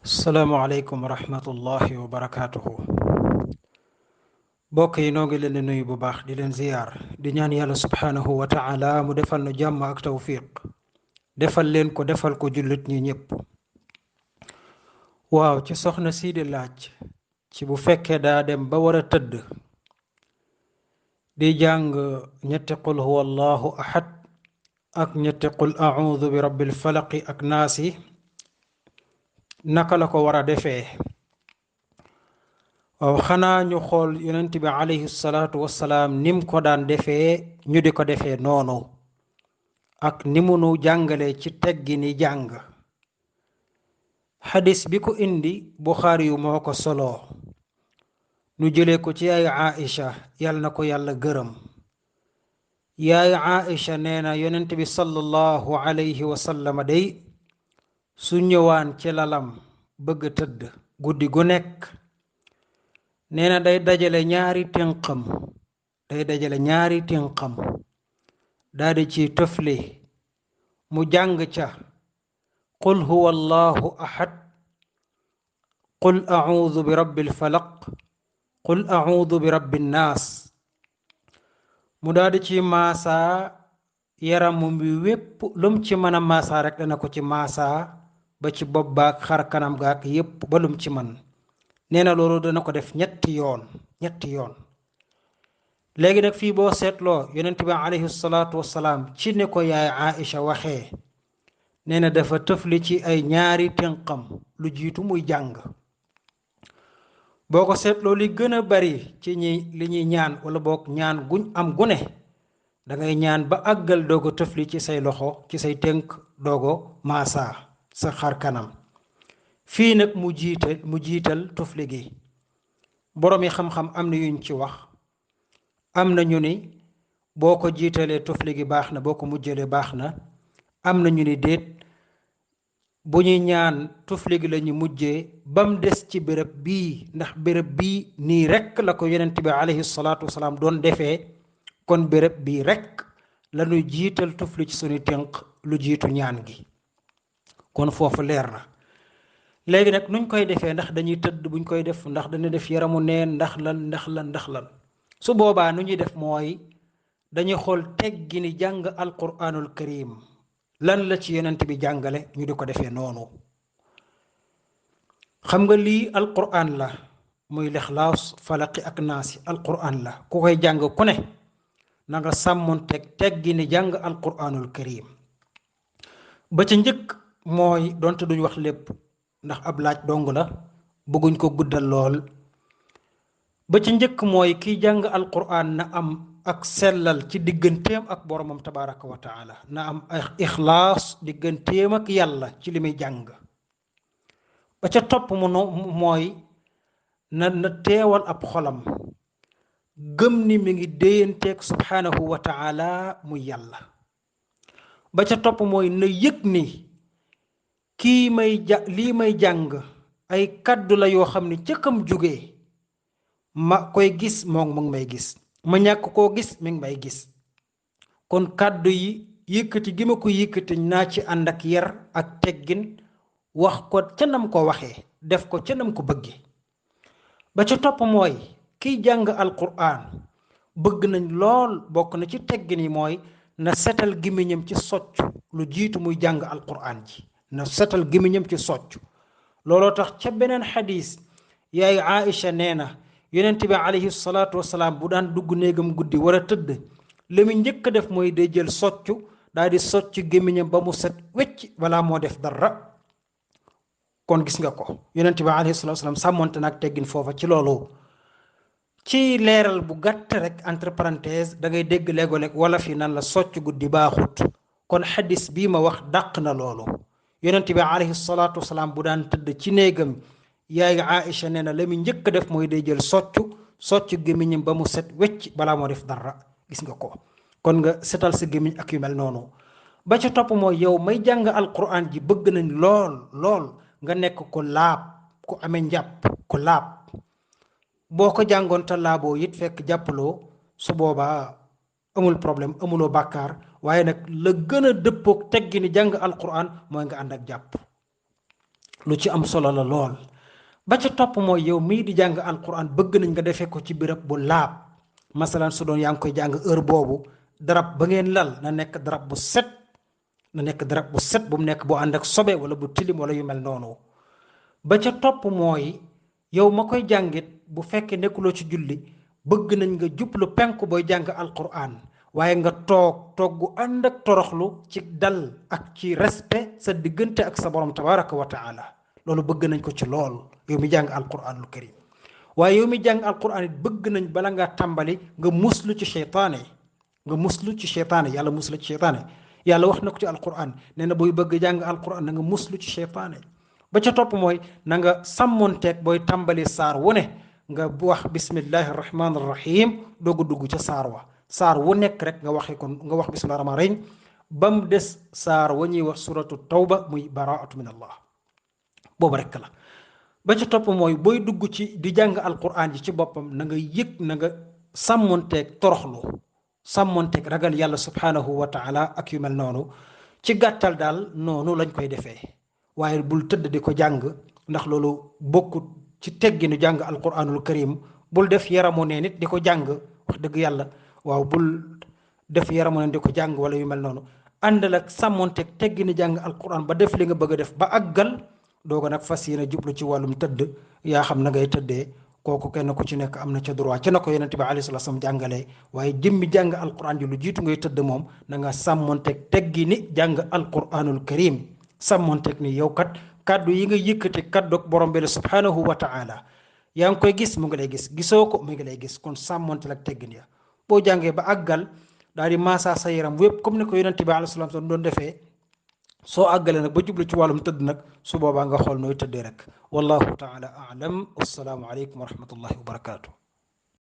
Assalamualaikum warahmatullahi wabarakatuh. Bokk yi noo ngi leen di nuyu bu baax di leen ziyaar di ñaan yàlla subhanahu wa ta'ala mu defal nu jàmm ak tawfiq defal leen ko defal ko jullit ñi ñëpp. waaw ci soxna sii di laaj ci bu fekkee daa dem ba war a tëdd di jàng ñetti qul huwa allahu ahad ak ñetti qul a'udhu bi rabbil falaqi ak naasi naka la ko war a defee. waaw xanaa ñu xool yonent bi alayhi salaatu wassalaam nim ko daan defee ñu di ko defee noonu ak ni mu nu jàngale ci teggi ni jàng. xadis bi ko indi Buxaari yu moo ko soloo nu jëlee ko ci yaay Aisha yàlla na ko yàlla gërëm. yaay Aisha nee na yonent bi sallallahu alayhi wa sallam day su ñëwaan ci lalam bëgg tëdd guddi gu nekk nee na day dajale ñaari tinqam daldi ci tëfle mu jàng ca qul huwa allahu ahad qul a'udhu bi rabbil falaq qul a'udhu bi rabbin naas mu daldi ci maasaa yaramu bi wépp lum ci mën a maasaa rek dana ko ci maasaa ba ci bopp baak xar kanam gaak yépp ba lum ci man nee na loolu dana ko def ñetti yoon léegi nag fii boo seetloo yonent bi alayhi salaatu wassalaam ci ne ko yaay Aisha waxee nee na dafa tëfli ci ay ñaari tinqam lu jiitu muy jàng. boo ko seetloo li gën a bari ci li ñuy ñaan wala boog ñaan guñ am gune dangay ñaan ba àggal doogo tëfli ci say loxo ci say tënk doogo maasaa sa xar kanam. fii nag mu jiital tufli gi boroom yi xam-xam am na yuñ ci wax am na ñu ni boo ko jiitalee tufli gi baax na boo ko mujjalee baax na am na ñu ni déet bu ñuy ñaan tufli gi lañu mujjee bam des ci béréb bii ndax béréb bii nii rekk la ko yonent bi alayhi salaatu wasalaam doon defee kon béréb bii rekk lañuy jiital tufli ci suñu tënk lu jiitu ñaan gi kon foofu leer na. léegi nag nuñ koy defee ndax dañuy tëdd buñ koy def ndax dañuy def yaramu neen ndax lan su boobaa nu ñuy def mooy dañuy xool teggi ni jàng alquranul karim lan la ci yonent bi jàngale ñu di ko defee noonu. xam nga lii alquran la muy lixlaas falaqi ak naasi alquran la ku koy jàng ku ne na nga sàmmoon teggi ni jàng alquranul karim. ba ca njëkk mooy donte duñ wax lépp ndax ab laaj dong la bëgguñ ko guddal lool. ba ci njëkk mooy kiy jàng alquran na am ak sellal ci digganteem ak boromam tabaraka wa taala na am ixlaas digganteem ak yàlla ci li muy jàng. ba ca topp mooy na teewal ab xolam gëm ni mi ngi déyanteeg subhanahu wa taala muy yàlla. ba ca topp mooy na yëg ni lii may jàng ay kaddu la yoo xam ne ca kam jóge ma koy gis moom mu ngi may gis ma ñàkk koo gis mi ngi may gis kon kaddu yi yëkkati gi ma ko yëkkati naa ci ànd ak yar ak teggin wax ko ca nam ko waxee def ko ca nam ko bëgge. ba ca topp mooy kiy jàng alquran bëgg nañ lool bokk na ci teggin yi mooy na setal gémmiñam ci socc lu jiitu muy jàng alquran ji na setal gémmiñam ci socc. looloo tax ca beneen xadis yaay Aisha nee na yonent bi alayhi salaatu wasalaam bu daan dugg néegam guddi war a tëdd li mu njëkk a def mooy day jël soccu daal di socc gémmiñam ba mu set wecc balaa moo def dara. kon gis nga ko yonent bi alayhi salaatu wasalaam sàmmonte nag teggin foofa ci loolu. ci leeral bu gàtt rek entre parenthèse da ngay dégg léego-léeg wala fi nan la socc guddi baaxut kon xadis bii ma wax dàq na loolu. yonent bi alayhi salaatu wasalaam bu daan tëdd ci néegam yaay Aisha nee na la muy njëkk a def mooy day jël socc gémmiñam ba mu set wecc balaa moo def dara gis nga ko kon nga setal sa gémmiñ ak yu mel noonu. ba ca topp mooy yow may jàng alquran ji bëgg nañ lool nga nekk ko laab ku amee njàpp ku laab boo ko jàngoon te laaboo it fekk jàppaloo su boobaa amul problème amuloo bàkkaar waaye nag la gën a dëppoog teggi ni jàng alquran mooy nga ànd ak jàpp. lu ci am solo la lool. ba ca topp mooy yow mii di jàng alquran bëgg nañ nga defee ko ci béréb bu laab. masalan su doon yaa ngi koy jàng heure boobu darab ba ngeen lal na nekk darab bu set, na nekk darab bu set, bu mu nekk bu ànd ak sobe wala bu tilim wala yu mel noonu. ba ca topp mooy yow ma koy jàngit bu fekkee nekkuloo ci julli bëgg nañ nga jublu penku booy jàng alquran, waaye nga toog gu ànd ak toroxlu ci dal ak ci respect sa diggante ak sa borom tabaraka wa taala. loolu bëgg nañ ko ci lool yow mi jàng alquranul karim. waaye yow mi jàng alquran it bëgg nañ bala nga tàmbali nga muslu ci seytaane, nga muslu ci seytaane, yàlla muslu ci seytaane. yàlla wax na ko ci alquran nee na booy bëgg jàng alquran na nga muslu ci seytaane. ba ca topp mooy na nga sàmmonteeg booy tàmbali saar wu ne nga wax bismillahi rahmaani rahim doogu dugg ca saar wa. saar wu nekk rek nga waxee kon nga wax bismillahi rahmaani rahim ba mu des saar wa ñuy wax suratu tawba muy baraatu min allah, boobu rek la. ba ca topp mooy booy dugg ci di jàng alquran ji ci boppam na nga yëg, na nga sàmmonteeg toroxlu, sàmmonteeg ragal yàlla subhanahu wa taala ak yu mel noonu. ci gàttal daal noonu lañ koy defee, waaye bul tëdd di ko jàng ndax loolu bokkut ci tegginu jàng alquranul karim. bul def yaramu ne nit di ko jàng, wax dëgg yàlla waaw bul def yaramu ne di ko jàng wala yu mel noonu. àndal ak sàmmonteeg tegginu jàng alquran ba def li nga bëgg a def ba àggal dooga nag fas yéene jublu ci wàllum tëdd. yaa xam na ngay tëddee kooku kenn ku ci nekk am na ca droit ca na ko yonent bi alayhi salaam jàngalee. waaye jëmmi jàng alquran ji lu jiitu ngay tëdd moom na nga sàmmonteeg teggini jàng alquranul karim. sàmmonteeg ni yow kat kaddu yi nga yëkkati kaddu borom bi la subhanahu wa taala yaa ngi koy gis, mu ngi lay gis, gisoo ko mu ngi lay gis. kon sàmmonte ak teggin ya boo jàngee ba àggal daal di maasaa sa yaram wépp comme ni ko yonent bi alayhi salaam doon defee. soo àggale nag ba jublu ci wàllum tëdd nag su boobaa nga xool nooy tëddee rek. wallahu taala aalam. wassalaamu aleykum wa rahmatullahi wa barakaatu.